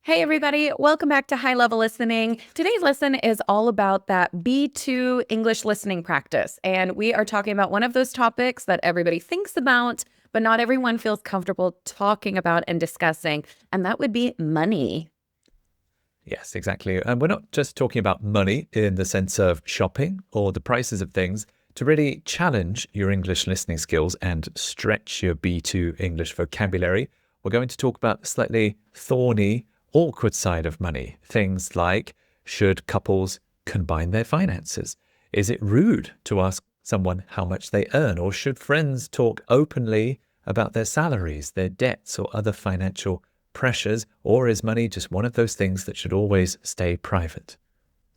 Hey, everybody. Welcome back to High Level Listening. Today's lesson is all about that B2 English listening practice. And we are talking about one of those topics that everybody thinks about, but not everyone feels comfortable talking about and discussing. And that would be money. Yes, exactly. And we're not just talking about money in the sense of shopping or the prices of things. To really challenge your English listening skills and stretch your B2 English vocabulary, we're going to talk about the slightly thorny, awkward side of money. Things like, should couples combine their finances? Is it rude to ask someone how much they earn? Or should friends talk openly about their salaries, their debts, or other financial pressures? Or is money just one of those things that should always stay private?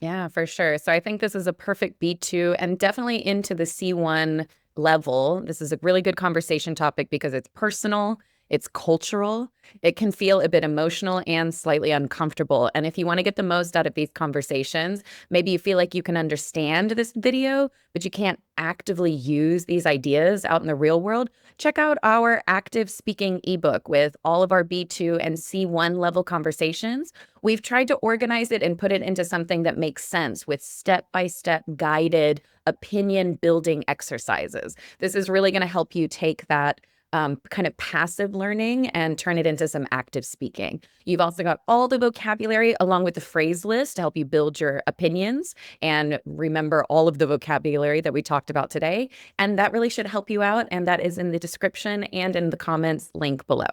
Yeah, for sure. So I think this is a perfect B2 and definitely into the C1 level. This is a really good conversation topic because it's personal, it's cultural, it can feel a bit emotional and slightly uncomfortable. And if you want to get the most out of these conversations, maybe you feel like you can understand this video, but you can't actively use these ideas out in the real world, check out our active speaking ebook with all of our B2 and C1 level conversations. We've tried to organize it and put it into something that makes sense with step-by-step guided opinion building exercises. This is really going to help you take that kind of passive learning and turn it into some active speaking. You've also got all the vocabulary along with the phrase list to help you build your opinions and remember all of the vocabulary that we talked about today. And that really should help you out. And that is in the description and in the comments link below.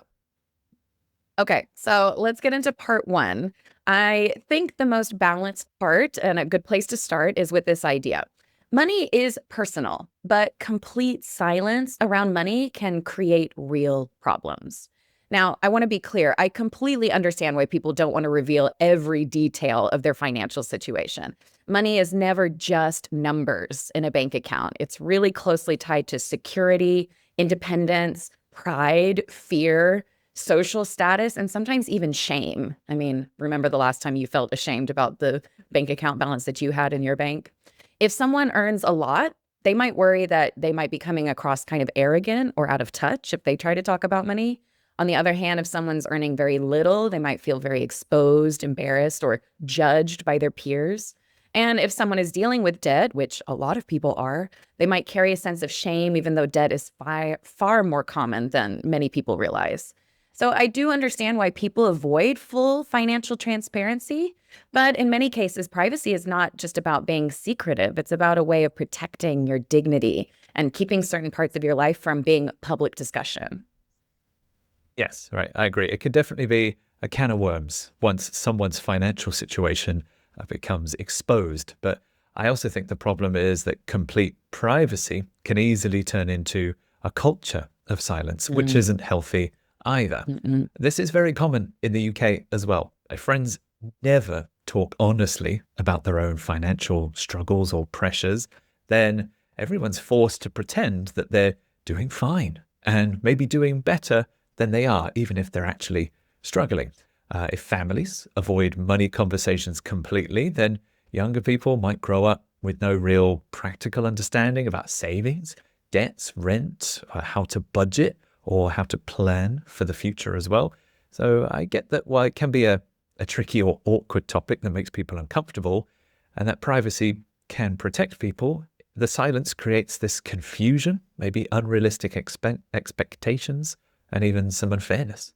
Okay, so let's get into part one. I think the most balanced part and a good place to start is with this idea. Money is personal, but complete silence around money can create real problems. Now, I want to be clear. I completely understand why people don't want to reveal every detail of their financial situation. Money is never just numbers in a bank account. It's really closely tied to security, independence, pride, fear, social status, and sometimes even shame. I mean, remember the last time you felt ashamed about the bank account balance that you had in your bank? If someone earns a lot, they might worry that they might be coming across kind of arrogant or out of touch if they try to talk about money. On the other hand, if someone's earning very little, they might feel very exposed, embarrassed, or judged by their peers. And if someone is dealing with debt, which a lot of people are, they might carry a sense of shame, even though debt is far more common than many people realize. So I do understand why people avoid full financial transparency, but in many cases, privacy is not just about being secretive. It's about a way of protecting your dignity and keeping certain parts of your life from being public discussion. Yes, right. I agree. It could definitely be a can of worms once someone's financial situation becomes exposed. But I also think the problem is that complete privacy can easily turn into a culture of silence, which Mm, isn't healthy either. mm-mm. This is very common in the UK as well. My friends never talk honestly about their own financial struggles or pressures. Then everyone's forced to pretend that they're doing fine and maybe doing better than they are, even if they're actually struggling. If families avoid money conversations completely, then younger people might grow up with no real practical understanding about savings, debts, rent, how to budget, or how to plan for the future as well. So I get that while it can be a tricky or awkward topic that makes people uncomfortable, and that privacy can protect people, the silence creates this confusion, maybe unrealistic expectations, and even some unfairness.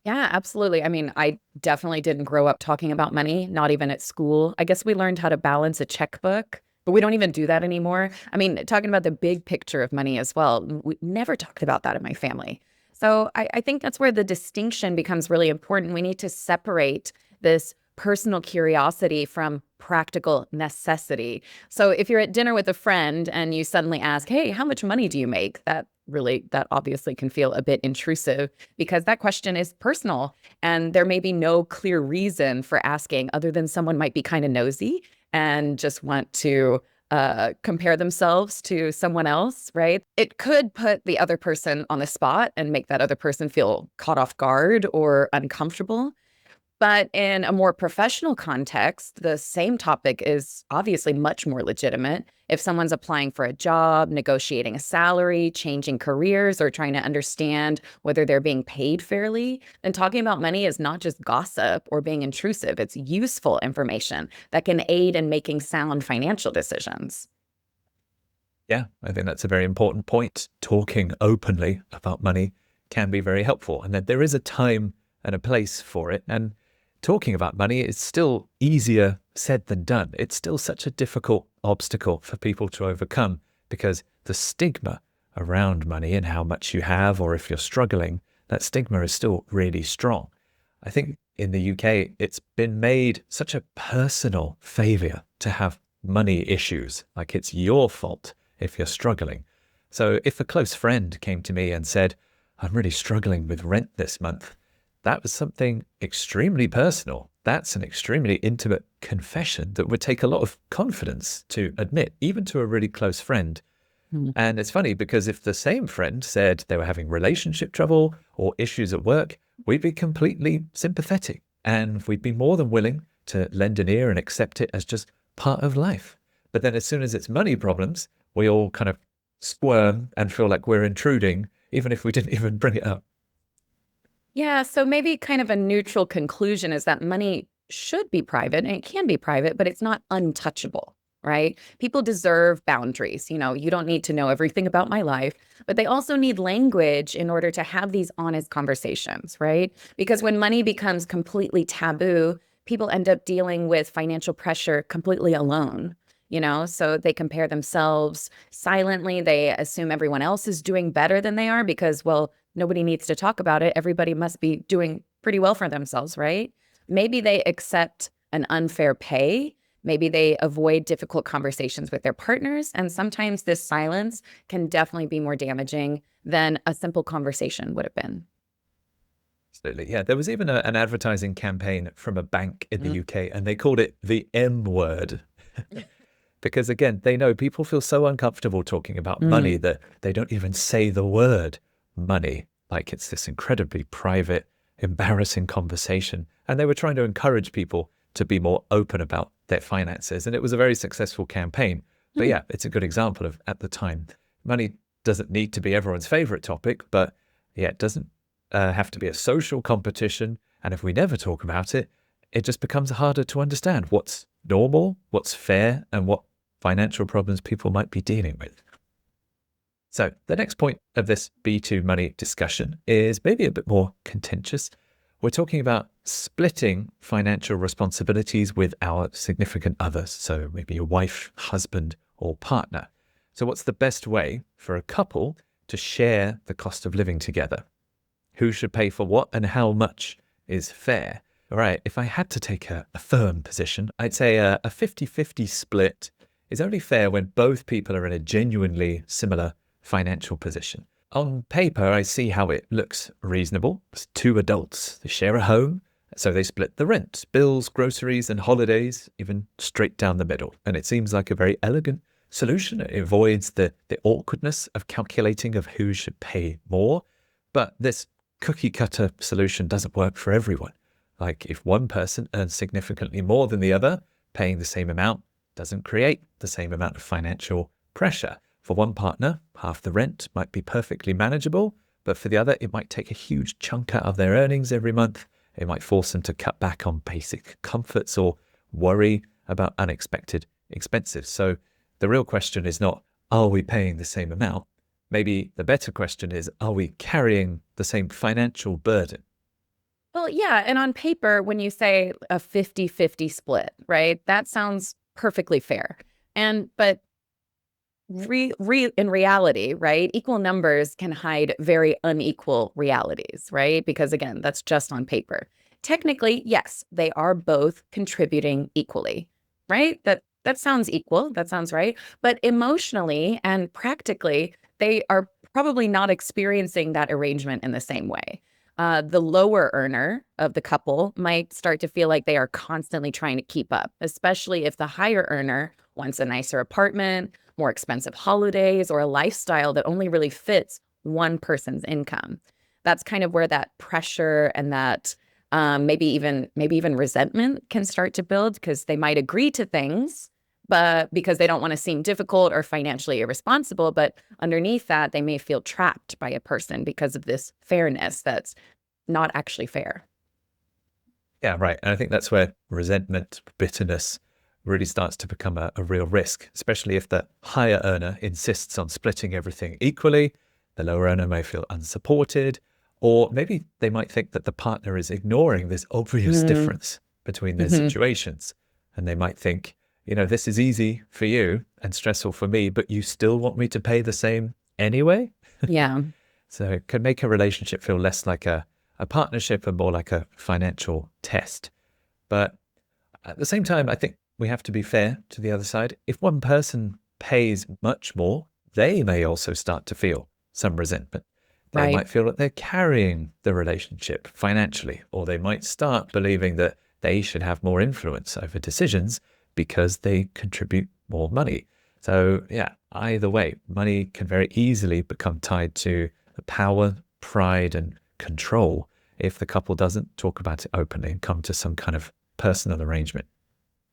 Yeah, absolutely. I mean, I definitely didn't grow up talking about money, not even at school. I guess we learned how to balance a checkbook, but we don't even do that anymore. I mean, talking about the big picture of money as well, we never talked about that in my family. So I think that's where the distinction becomes really important. We need to separate this personal curiosity from practical necessity. So if you're at dinner with a friend and you suddenly ask, "Hey, how much money do you make?" That obviously can feel a bit intrusive because that question is personal and there may be no clear reason for asking other than someone might be kind of nosy and just want to compare themselves to someone else, right? It could put the other person on the spot and make that other person feel caught off guard or uncomfortable. But in a more professional context, the same topic is obviously much more legitimate. If someone's applying for a job, negotiating a salary, changing careers, or trying to understand whether they're being paid fairly, then talking about money is not just gossip or being intrusive. It's useful information that can aid in making sound financial decisions. Yeah, I think that's a very important point. Talking openly about money can be very helpful, and that there is a time and a place for it. And talking about money is still easier said than done. It's still such a difficult obstacle for people to overcome because the stigma around money and how much you have, or if you're struggling, that stigma is still really strong. I think in the UK, it's been made such a personal failure to have money issues, like it's your fault if you're struggling. So if a close friend came to me and said, I'm really struggling with rent this month, that was something extremely personal. That's an extremely intimate confession that would take a lot of confidence to admit, even to a really close friend. Hmm. And it's funny because if the same friend said they were having relationship trouble or issues at work, we'd be completely sympathetic and we'd be more than willing to lend an ear and accept it as just part of life. But then as soon as it's money problems, we all kind of squirm and feel like we're intruding, even if we didn't even bring it up. Yeah, so maybe kind of a neutral conclusion is that money should be private and it can be private, but it's not untouchable, right? People deserve boundaries. You don't need to know everything about my life, but they also need language in order to have these honest conversations, right? Because when money becomes completely taboo, people end up dealing with financial pressure completely alone. So they compare themselves silently. They assume everyone else is doing better than they are because, well, nobody needs to talk about it. Everybody must be doing pretty well for themselves, right? Maybe they accept an unfair pay. Maybe they avoid difficult conversations with their partners. And sometimes this silence can definitely be more damaging than a simple conversation would have been. Absolutely. Yeah. There was even an advertising campaign from a bank in the Mm. UK and they called it the M word. Because again, they know people feel so uncomfortable talking about money Mm. that they don't even say the word money. Like it's this incredibly private, embarrassing conversation. And they were trying to encourage people to be more open about their finances. And it was a very successful campaign. But Mm. yeah, it's a good example of at the time, money doesn't need to be everyone's favorite topic, but yeah, it doesn't have to be a social competition. And if we never talk about it, it just becomes harder to understand what's normal, what's fair, and what financial problems people might be dealing with. So the next point of this B2 money discussion is maybe a bit more contentious. We're talking about splitting financial responsibilities with our significant others. So maybe your wife, husband, or partner. So what's the best way for a couple to share the cost of living together? Who should pay for what and how much is fair? All right, if I had to take a firm position, I'd say a 50-50 split is only fair when both people are in a genuinely similar financial position. On paper, I see how it looks reasonable. It's two adults, they share a home, so they split the rent, bills, groceries, and holidays, even straight down the middle. And it seems like a very elegant solution. It avoids the awkwardness of calculating of who should pay more. But this cookie cutter solution doesn't work for everyone. Like if one person earns significantly more than the other, paying the same amount doesn't create the same amount of financial pressure. For one partner, half the rent might be perfectly manageable, but for the other, it might take a huge chunk out of their earnings every month. It might force them to cut back on basic comforts or worry about unexpected expenses. So the real question is not, are we paying the same amount? Maybe the better question is, are we carrying the same financial burden? Well, yeah. And on paper, when you say a 50-50 split, right, that sounds perfectly fair. But in reality, right, equal numbers can hide very unequal realities, right? Because again, that's just on paper. Technically, yes, they are both contributing equally, right? That sounds equal. That sounds right. But emotionally and practically, they are probably not experiencing that arrangement in the same way. The lower earner of the couple might start to feel like they are constantly trying to keep up, especially if the higher earner wants a nicer apartment, more expensive holidays, or a lifestyle that only really fits one person's income. That's kind of where that pressure and that Maybe even resentment can start to build because they might agree to things, but because they don't want to seem difficult or financially irresponsible. But underneath that, they may feel trapped by a person because of this fairness that's not actually fair. Yeah, right. And I think that's where resentment, bitterness really starts to become a real risk, especially if the higher earner insists on splitting everything equally. The lower earner may feel unsupported, or maybe they might think that the partner is ignoring this obvious Mm-hmm. difference between their situations. And they might think, this is easy for you and stressful for me, but you still want me to pay the same anyway? Yeah. So it can make a relationship feel less like a partnership and more like a financial test. But at the same time, I think we have to be fair to the other side. If one person pays much more, they may also start to feel some resentment. They Right. might feel that they're carrying the relationship financially, or they might start believing that they should have more influence over decisions because they contribute more money. So, yeah, either way, money can very easily become tied to power, pride, and control if the couple doesn't talk about it openly and come to some kind of personal arrangement.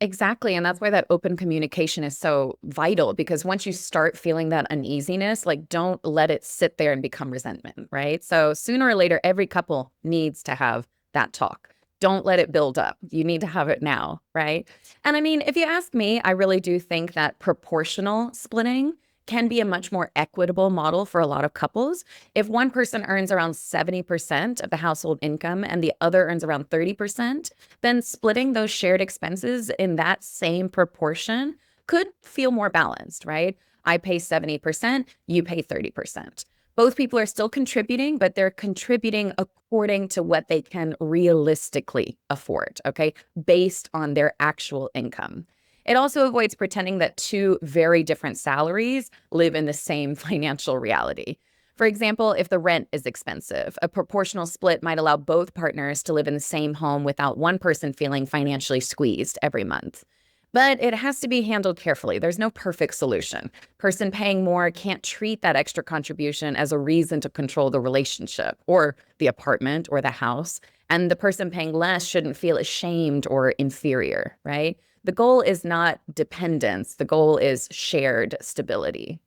Exactly. And that's why that open communication is so vital, because once you start feeling that uneasiness, like, don't let it sit there and become resentment, right? So sooner or later, every couple needs to have that talk. Don't let it build up. You need to have it now, right? And I mean, if you ask me, I really do think that proportional splitting can be a much more equitable model for a lot of couples. If one person earns around 70% of the household income and the other earns around 30%, then splitting those shared expenses in that same proportion could feel more balanced, right? I pay 70%, you pay 30%. Both people are still contributing, but they're contributing according to what they can realistically afford, okay, based on their actual income. It also avoids pretending that two very different salaries live in the same financial reality. For example, if the rent is expensive, a proportional split might allow both partners to live in the same home without one person feeling financially squeezed every month. But it has to be handled carefully. There's no perfect solution. Person paying more can't treat that extra contribution as a reason to control the relationship or the apartment or the house. And the person paying less shouldn't feel ashamed or inferior, right? The goal is not dependence. The goal is shared stability.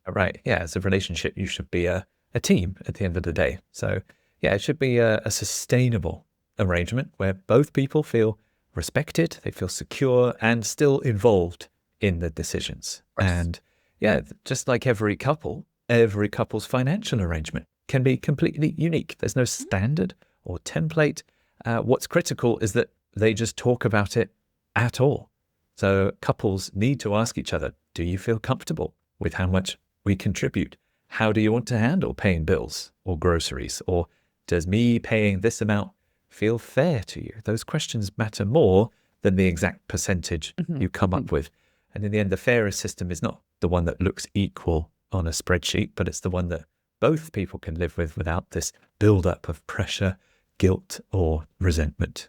Right. Yeah. As a relationship, you should be a team at the end of the day. So, yeah, it should be a sustainable arrangement where both people feel respected, they feel secure, and still involved in the decisions. Of course. And yeah, just like every couple's financial arrangement can be completely unique. There's no standard or template. What's critical is that they just talk about it at all. So couples need to ask each other, do you feel comfortable with how much we contribute? How do you want to handle paying bills or groceries? Or does me paying this amount feel fair to you? Those questions matter more than the exact percentage Mhm, you come mhm. up with. And in the end, the fairest system is not the one that looks equal on a spreadsheet, but it's the one that both people can live with without this buildup of pressure, guilt, or resentment.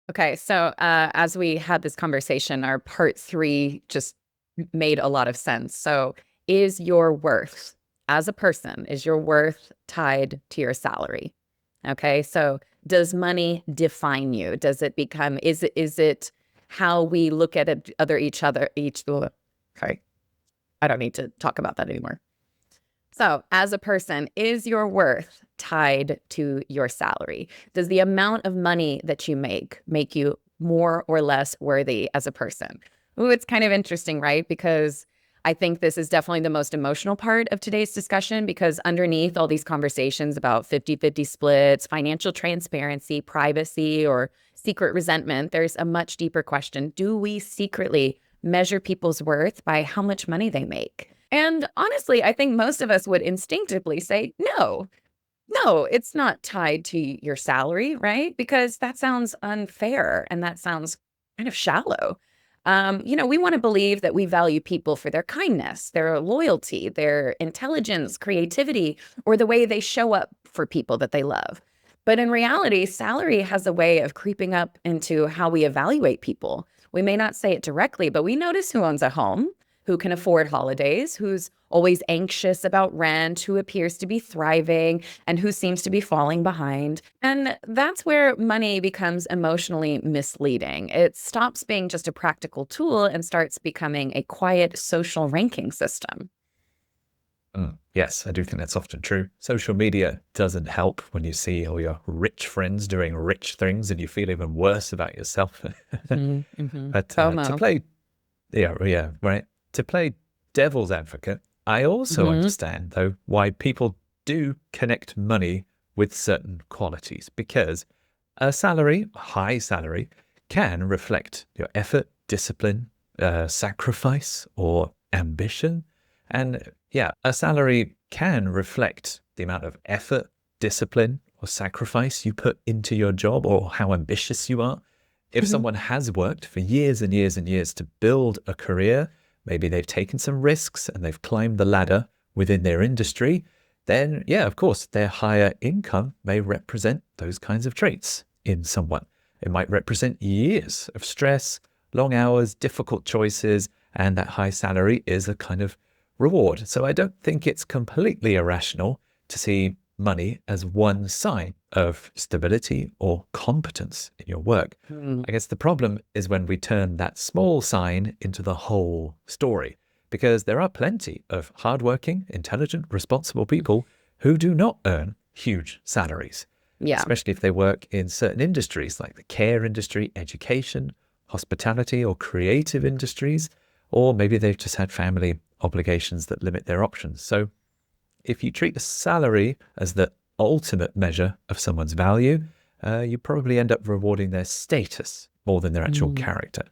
Okay, so as we had this conversation, our part three just made a lot of sense. So, is your worth as a person, is your worth tied to your salary? Okay, so does money define you? Does it become, is it how we look at sorry, I don't need to talk about that anymore. So, as a person, is your worth tied to your salary? Does the amount of money that you make you more or less worthy as a person? Ooh, it's kind of interesting, right? Because I think this is definitely the most emotional part of today's discussion, because underneath all these conversations about 50-50 splits, financial transparency, privacy, or secret resentment, there's a much deeper question. Do we secretly measure people's worth by how much money they make? And honestly, I think most of us would instinctively say, no, no, it's not tied to your salary, right? Because that sounds unfair and that sounds kind of shallow. We want to believe that we value people for their kindness, their loyalty, their intelligence, creativity, or the way they show up for people that they love. But in reality, salary has a way of creeping up into how we evaluate people. We may not say it directly, but we notice who owns a home, who can afford holidays, who's always anxious about rent, who appears to be thriving, and who seems to be falling behind. And that's where money becomes emotionally misleading. It stops being just a practical tool and starts becoming a quiet social ranking system. Yes, I do think that's often true. Social media doesn't help when you see all your rich friends doing rich things and you feel even worse about yourself. But to FOMO. play, yeah, right. To play devil's advocate, I also Hmm. understand, though, why people do connect money with certain qualities because a salary, a high salary, can reflect your effort, discipline, sacrifice, or ambition. And yeah, a salary can reflect the amount of effort, discipline, or sacrifice you put into your job or how ambitious you are. If Hmm. someone has worked for years and years and years to build a career, maybe they've taken some risks and they've climbed the ladder within their industry, then yeah, of course, their higher income may represent those kinds of traits in someone. It might represent years of stress, long hours, difficult choices, and that high salary is a kind of reward. So I don't think it's completely irrational to see money as one sign of stability or competence in your work. I guess the problem is when we turn that small sign into the whole story, because there are plenty of hardworking, intelligent, responsible people who do not earn huge salaries, Yeah. especially if they work in certain industries like the care industry, education, hospitality, or creative industries, or maybe they've just had family obligations that limit their options. So if you treat a salary as the ultimate measure of someone's value, you probably end up rewarding their status more than their actual Mm. character.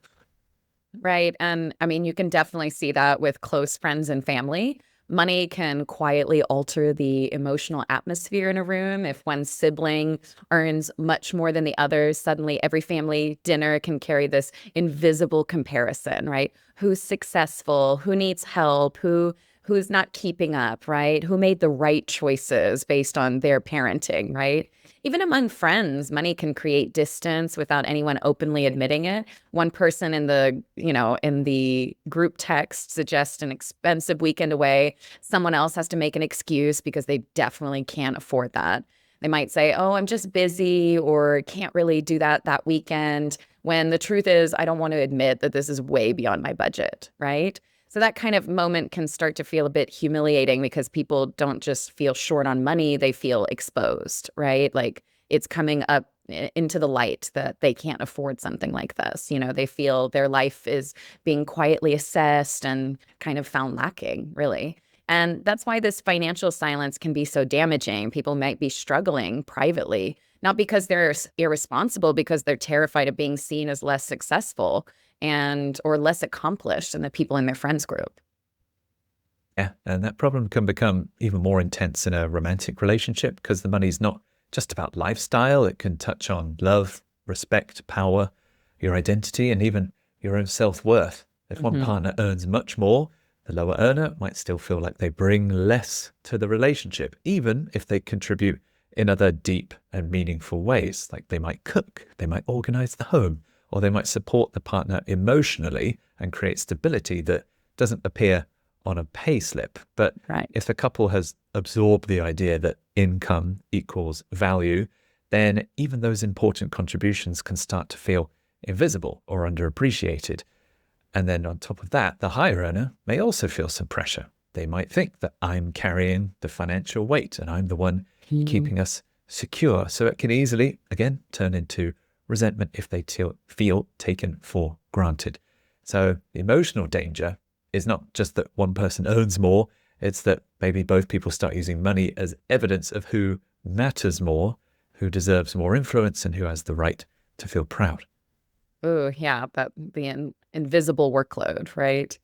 Right. And I mean, you can definitely see that with close friends and family. Money can quietly alter the emotional atmosphere in a room. If one sibling earns much more than the others, suddenly every family dinner can carry this invisible comparison, right? Who's successful, who needs help, who's not keeping up, right? Who made the right choices based on their parenting, right? Even among friends, money can create distance without anyone openly admitting it. One person in the group text suggests an expensive weekend away. Someone else has to make an excuse because they definitely can't afford that. They might say, "Oh, I'm just busy," or "Can't really do that weekend," when the truth is, I don't want to admit that this is way beyond my budget, right? So that kind of moment can start to feel a bit humiliating because people don't just feel short on money, they feel exposed, right? Like it's coming up into the light that they can't afford something like this. They feel their life is being quietly assessed and kind of found lacking, really. And that's why this financial silence can be so damaging. People might be struggling privately, not because they're irresponsible, because they're terrified of being seen as less successful and or less accomplished than the people in their friends group. Yeah, and that problem can become even more intense in a romantic relationship because the money's not just about lifestyle. It can touch on love, respect, power, your identity, and even your own self-worth. If one Hmm. partner earns much more, the lower earner might still feel like they bring less to the relationship, even if they contribute in other deep and meaningful ways. Like they might cook, they might organize the home, or they might support the partner emotionally and create stability that doesn't appear on a pay slip. But if Right. the couple has absorbed the idea that income equals value, then even those important contributions can start to feel invisible or underappreciated. And then on top of that, the higher earner may also feel some pressure. They might think that I'm carrying the financial weight and I'm the one Mhm. keeping us secure. So it can easily, again, turn into resentment if they feel taken for granted. So the emotional danger is not just that one person earns more, it's that maybe both people start using money as evidence of who matters more, who deserves more influence, and who has the right to feel proud. Ooh, yeah, that the invisible workload, right?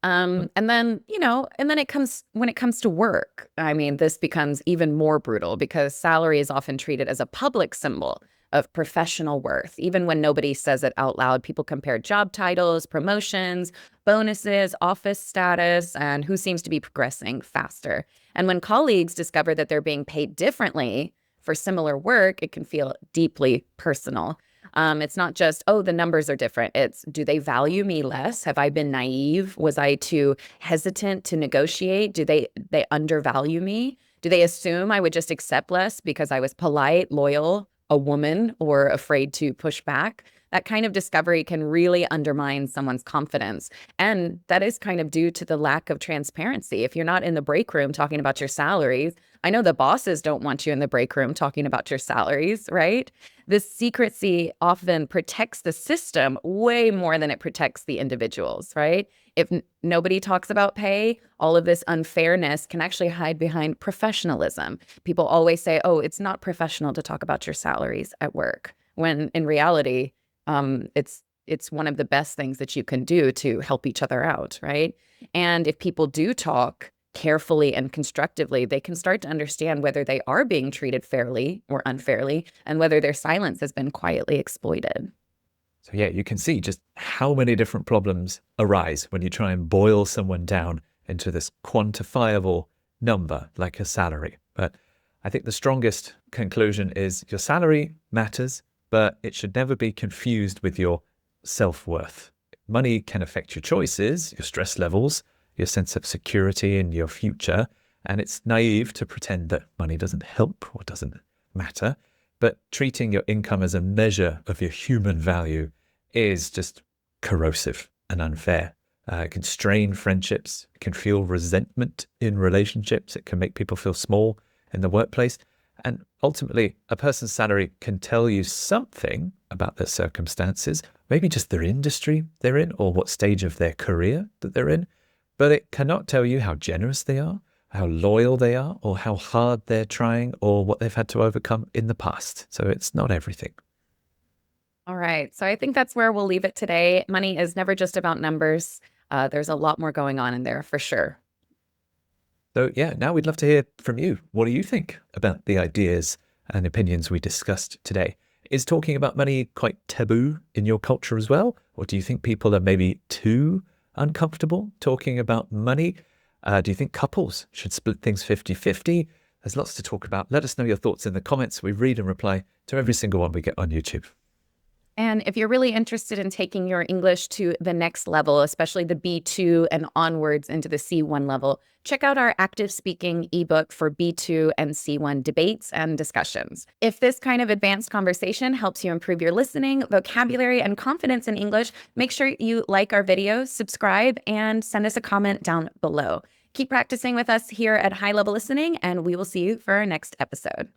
And then it comes when it comes to work. I mean, this becomes even more brutal because salary is often treated as a public symbol of professional worth. Even when nobody says it out loud, people compare job titles, promotions, bonuses, office status, and who seems to be progressing faster. And when colleagues discover that they're being paid differently for similar work, it can feel deeply personal. It's not just, oh, the numbers are different. It's, do they value me less? Have I been naive? Was I too hesitant to negotiate? Do they undervalue me? Do they assume I would just accept less because I was polite, loyal, a woman, or afraid to push back? That kind of discovery can really undermine someone's confidence. And that is kind of due to the lack of transparency. If you're not in the break room talking about your salaries, I know the bosses don't want you in the break room talking about your salaries, right? This secrecy often protects the system way more than it protects the individuals, right? If nobody talks about pay, all of this unfairness can actually hide behind professionalism. People always say, oh, it's not professional to talk about your salaries at work, when in reality, it's one of the best things that you can do to help each other out, right? And if people do talk carefully and constructively, they can start to understand whether they are being treated fairly or unfairly, and whether their silence has been quietly exploited. So yeah, you can see just how many different problems arise when you try and boil someone down into this quantifiable number like a salary. But I think the strongest conclusion is your salary matters, but it should never be confused with your self-worth. Money can affect your choices, your stress levels, your sense of security in your future, and it's naive to pretend that money doesn't help or doesn't matter. But treating your income as a measure of your human value is just corrosive and unfair. It can strain friendships, it can fuel resentment in relationships, it can make people feel small in the workplace. And ultimately, a person's salary can tell you something about their circumstances, maybe just their industry they're in or what stage of their career that they're in, but it cannot tell you how generous they are, how loyal they are, or how hard they're trying, or what they've had to overcome in the past. So it's not everything. All right. So I think that's where we'll leave it today. Money is never just about numbers. There's a lot more going on in there for sure. So yeah, now we'd love to hear from you. What do you think about the ideas and opinions we discussed today? Is talking about money quite taboo in your culture as well? Or do you think people are maybe too uncomfortable talking about money? Do you think couples should split things 50-50? There's lots to talk about. Let us know your thoughts in the comments. We read and reply to every single one we get on YouTube. And if you're really interested in taking your English to the next level, especially the B2 and onwards into the C1 level, check out our active speaking ebook for B2 and C1 debates and discussions. If this kind of advanced conversation helps you improve your listening, vocabulary, and confidence in English, make sure you like our videos, subscribe, and send us a comment down below. Keep practicing with us here at High Level Listening, and we will see you for our next episode.